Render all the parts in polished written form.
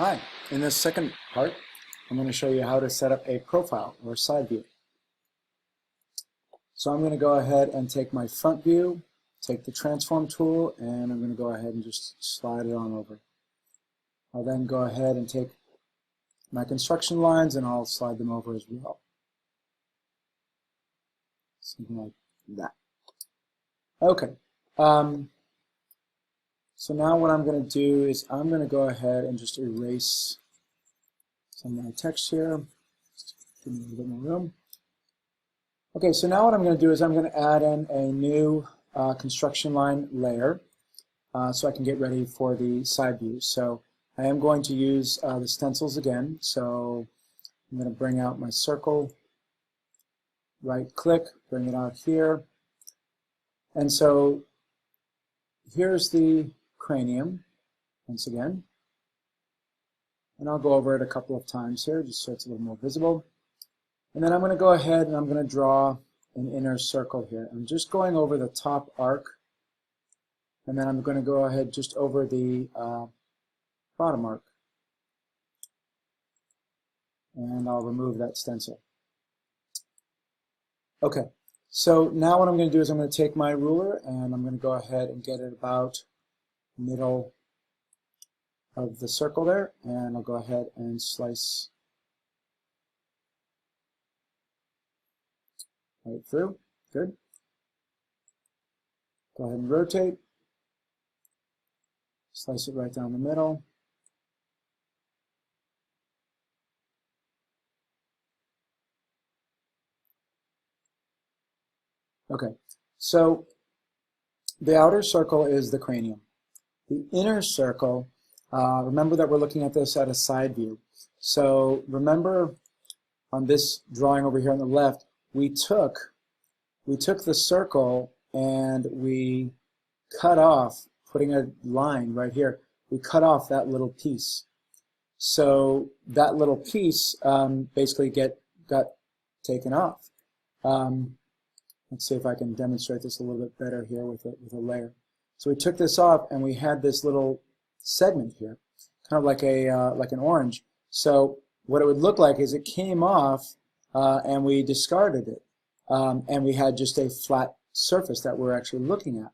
Hi, in this second part, I'm going to show you how to set up a profile or side view. So I'm going to go ahead and take my front view, take the transform tool, and I'm going to go ahead and just slide it on over. I'll then go ahead and take my construction lines and I'll slide them over as well. Something like that. Okay. So now what I'm going to do is I'm going to go ahead and just erase some of my text here. Just give me a little bit more room. Okay, so now what I'm going to do is I'm going to add in a new construction line layer so I can get ready for the side view. So I am going to use the stencils again. So I'm going to bring out my circle, right click, bring it out here. And so here's the cranium once again. And I'll go over it a couple of times here just so it's a little more visible. And then I'm going to go ahead and I'm going to draw an inner circle here. I'm just going over the top arc, and then I'm going to go ahead just over the bottom arc. And I'll remove that stencil. Okay, so now what I'm going to do is I'm going to take my ruler and I'm going to go ahead and get it about middle of the circle there, and I'll go ahead and slice right through. Good. Go ahead and rotate. Slice it right down the middle. Okay, so the outer circle is the cranium. The inner circle, remember that we're looking at this at a side view. So remember on this drawing over here on the left, we took the circle and we cut off, putting a line right here, we cut off that little piece. So that little piece basically got taken off. Let's see if I can demonstrate this a little bit better here with a layer. So we took this off and we had this little segment here, kind of like like an orange. So what it would look like is it came off and we discarded it. And we had just a flat surface that we're actually looking at.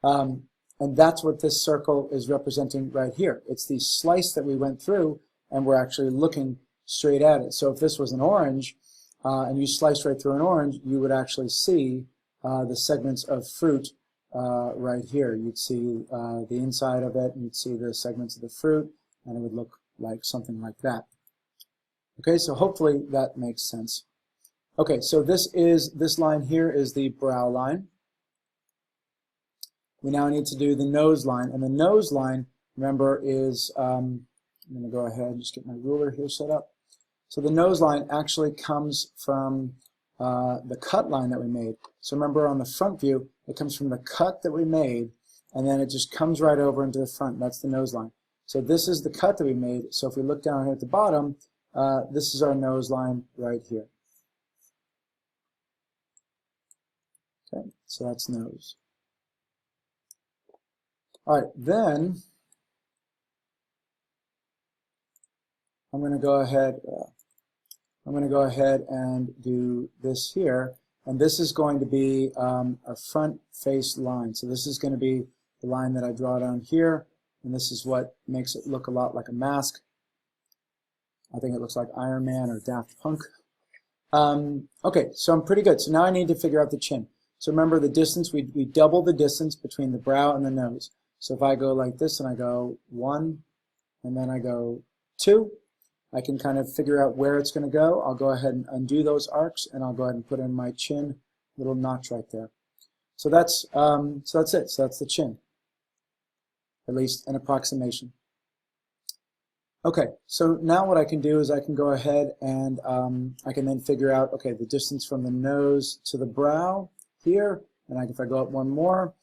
And that's what this circle is representing right here. It's the slice that we went through and we're actually looking straight at it. So if this was an orange and you sliced right through an orange, you would actually see the segments of fruit right here. You'd see the inside of it, and you'd see the segments of the fruit, and it would look like something like that. Okay, so hopefully that makes sense. Okay, so this line here is the brow line. We now need to do the nose line, and the nose line, remember, is I'm going to go ahead and just get my ruler here set up. So the nose line actually comes from the cut line that we made. So remember on the front view, it comes from the cut that we made, and then it just comes right over into the front. That's the nose line. So this is the cut that we made. So if we look down here at the bottom, this is our nose line right here. Okay, so that's nose. All right, then I'm going to go ahead and do this here, and this is going to be a front face line. So this is going to be the line that I draw down here, and this is what makes it look a lot like a mask. I think it looks like Iron Man or Daft Punk. Okay, so I'm pretty good. So now I need to figure out the chin. So remember the distance, we double the distance between the brow and the nose. So if I go like this and I go 1 and then I go 2, I can kind of figure out where it's going to go. I'll go ahead and undo those arcs, and I'll go ahead and put in my chin, little notch right there. So that's it. So that's the chin, at least an approximation. Okay, so now what I can do is I can go ahead and I can then figure out, okay, the distance from the nose to the brow here, and if I go up one more,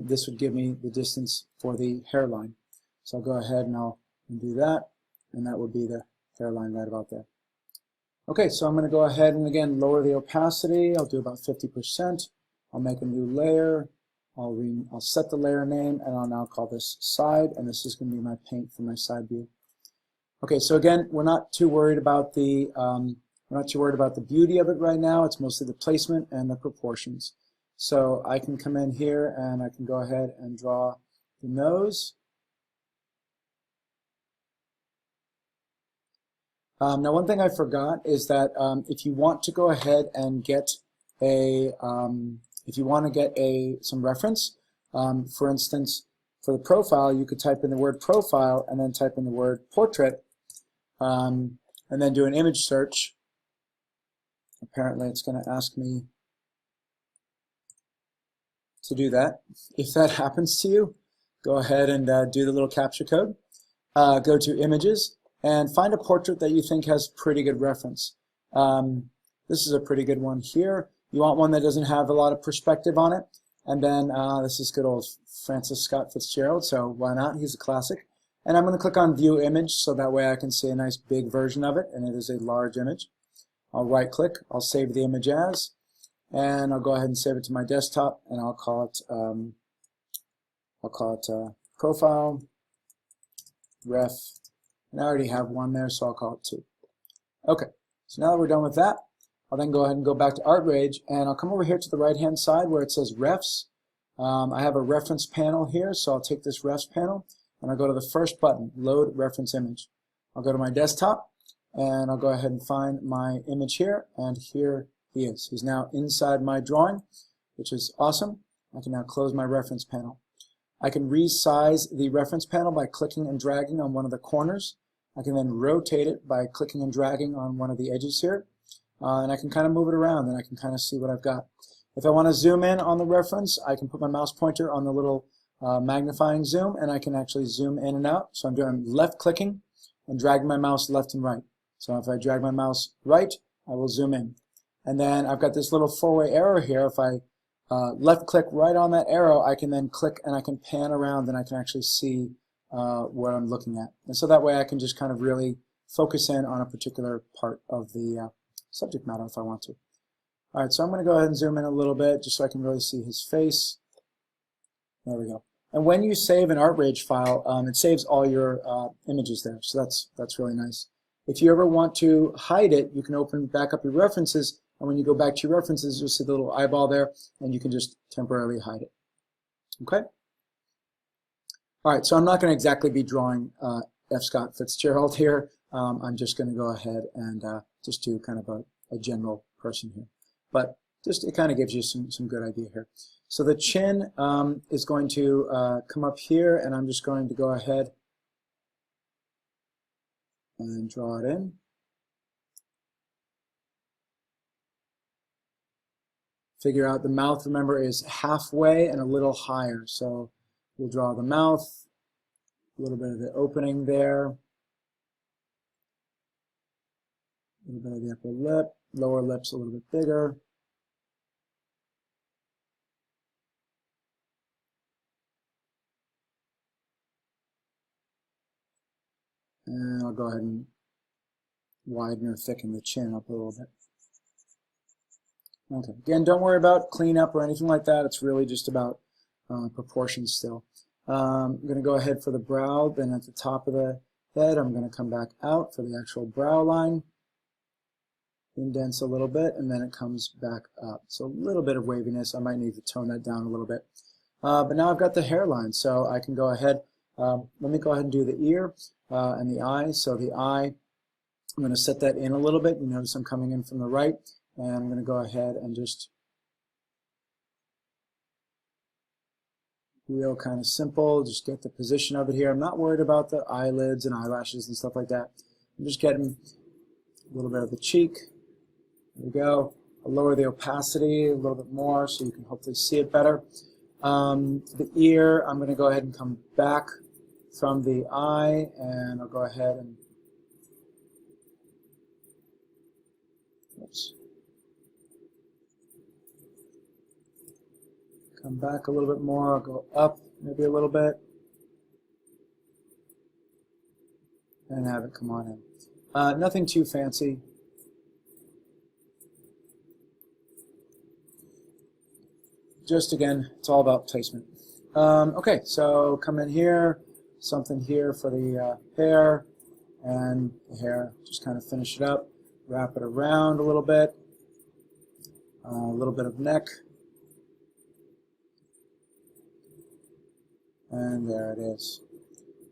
this would give me the distance for the hairline. So I'll go ahead and I'll do that, and that would be the hairline right about there. Okay, so I'm going to go ahead and again lower the opacity. I'll do about 50%. I'll make a new layer. I'll set the layer name, and I'll now call this side, and this is going to be my paint for my side view. Okay, so again, we're not too worried about the beauty of it right now. It's mostly the placement and the proportions. So I can come in here and I can go ahead and draw the nose. Now, one thing I forgot is that if you want to go ahead and get some reference, for instance, for the profile, you could type in the word profile and then type in the word portrait, and then do an image search. Apparently, it's going to ask me to do that. If that happens to you, go ahead and do the little captcha code. Go to images and find a portrait that you think has pretty good reference. This is a pretty good one here. You want one that doesn't have a lot of perspective on it. And then this is good old Francis Scott Fitzgerald, so why not? He's a classic. And I'm going to click on View Image so that way I can see a nice big version of it, and it is a large image. I'll right click, I'll save the image as, and I'll go ahead and save it to my desktop, and I'll call it Profile Ref, and I already have one there, so I'll call it 2. Okay, so now that we're done with that, I'll then go ahead and go back to ArtRage, and I'll come over here to the right-hand side where it says Refs. I have a reference panel here, so I'll take this Refs panel, and I'll go to the first button, Load Reference Image. I'll go to my desktop, and I'll go ahead and find my image here, and here he is. He's now inside my drawing, which is awesome. I can now close my reference panel. I can resize the reference panel by clicking and dragging on one of the corners. I can then rotate it by clicking and dragging on one of the edges here. And I can kind of move it around and I can kind of see what I've got. If I want to zoom in on the reference, I can put my mouse pointer on the little magnifying zoom and I can actually zoom in and out. So I'm doing left clicking and dragging my mouse left and right. So if I drag my mouse right, I will zoom in. And then I've got this little 4-way arrow here. If I left click right on that arrow, I can then click and I can pan around and I can actually see what I'm looking at. And so that way I can just kind of really focus in on a particular part of the subject matter if I want to. All right, so I'm going to go ahead and zoom in a little bit just so I can really see his face. There we go. And when you save an ArtRage file, it saves all your images there, so that's really nice. If you ever want to hide it, you can open back up your references, and when you go back to your references, you'll see the little eyeball there, and you can just temporarily hide it. Okay? All right, so I'm not going to exactly be drawing F. Scott Fitzgerald here. I'm just going to go ahead and just do kind of a general person here. But just it kind of gives you some good idea here. So the chin is going to come up here, and I'm just going to go ahead and draw it in. Figure out the mouth, remember, is halfway and a little higher. So we'll draw the mouth, a little bit of the opening there, a little bit of the upper lip, lower lip's a little bit bigger. And I'll go ahead and widen or thicken the chin up a little bit. Okay, again, don't worry about cleanup or anything like that. It's really just about proportions still. I'm going to go ahead for the brow, then at the top of the head, I'm going to come back out for the actual brow line. Indents a little bit, and then it comes back up. So a little bit of waviness. I might need to tone that down a little bit. But now I've got the hairline, so I can go ahead. Let me go ahead and do the ear and the eye. So the eye, I'm going to set that in a little bit. You notice I'm coming in from the right. And I'm going to go ahead and just real kind of simple, just get the position of it here. I'm not worried about the eyelids and eyelashes and stuff like that. I'm just getting a little bit of the cheek. There we go. I'll lower the opacity a little bit more so you can hopefully see it better. The ear, I'm going to go ahead and come back from the eye, and I'll go ahead and come back a little bit more. I'll go up maybe a little bit and have it come on in. Nothing too fancy. Just again, it's all about placement. Okay, so come in here, something here for the hair, and the hair, just kind of finish it up, wrap it around a little bit of neck, and there it is.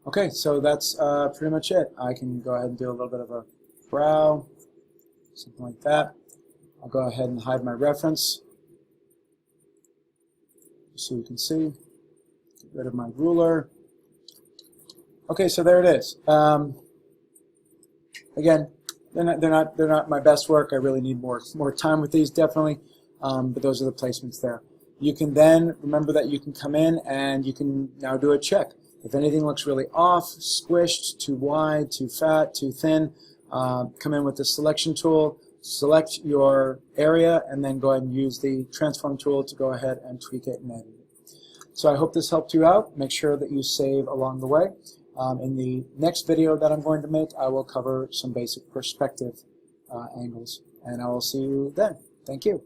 Okay, so that's pretty much it. I can go ahead and do a little bit of a brow, something like that. I'll go ahead and hide my reference so you can see. Get rid of my ruler. Okay, so there it is. Again, they're not my best work. I really need more time with these, definitely. But those are the placements there. You can then remember that you can come in and you can now do a check. If anything looks really off, squished, too wide, too fat, too thin, come in with the selection tool, select your area, and then go ahead and use the transform tool to go ahead and tweak it and edit it. So I hope this helped you out. Make sure that you save along the way. In the next video that I'm going to make, I will cover some basic perspective angles, and I will see you then. Thank you.